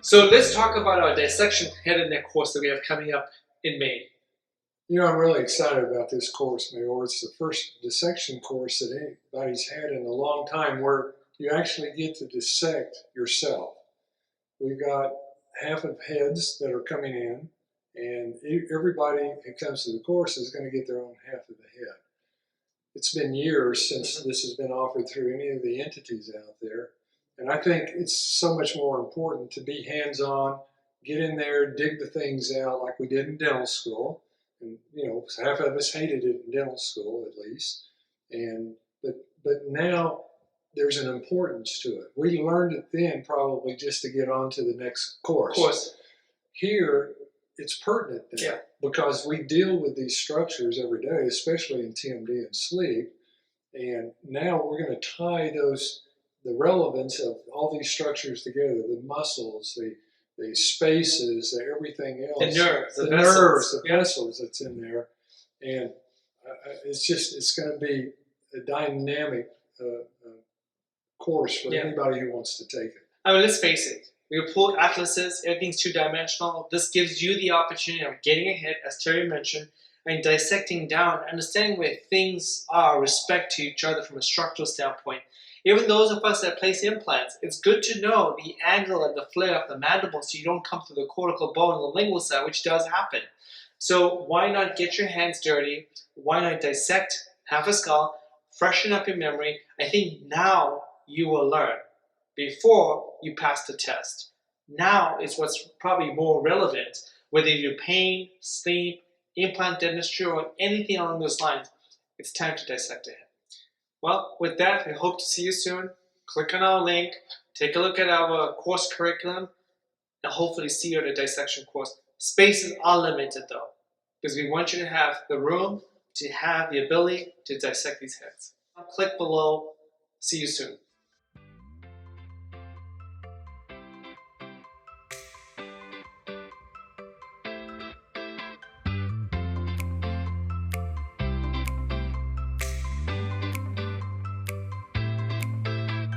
So let's talk about our dissection head and neck course that we have coming up in May. You know, I'm really excited about this course, Mayor. It's the first dissection course that anybody's had in a long time where you actually get to dissect yourself. We've got half of heads that are coming in, and everybody who comes to the course is going to get their own half of the head. It's been years since this has been offered through any of the entities out there, and I think it's so much more important to be hands-on, get in there, dig the things out like we did in dental school. And, you know, half of us hated it in dental school, at least. But now there's an importance to it. We learned it then probably just to get on to the next course. Of course. Here, it's pertinent now because we deal with these structures every day, especially in TMD and sleep. And now we're going to tie the relevance of all these structures together, the muscles, the spaces, everything else. The nerves, the nerves, the vessels that's in there. And it's going to be a dynamic course for anybody who wants to take it. I mean, let's face it. We pulled atlases, everything's two-dimensional. This gives you the opportunity of getting ahead, as Terry mentioned, and dissecting down, understanding where things are with respect to each other from a structural standpoint. Even those of us that place implants, it's good to know the angle and the flare of the mandible so you don't come through the cortical bone and the lingual side, which does happen. So why not get your hands dirty? Why not dissect half a skull, freshen up your memory? I think now you will learn. Before you pass the test. Now is what's probably more relevant, whether you do pain, sleep, implant dentistry, or anything along those lines. It's time to dissect ahead. Well, with that, we hope to see you soon. Click on our link, take a look at our course curriculum, and hopefully see you at a dissection course. Spaces are limited though, because we want you to have the room to have the ability to dissect these heads. Click below. See you soon.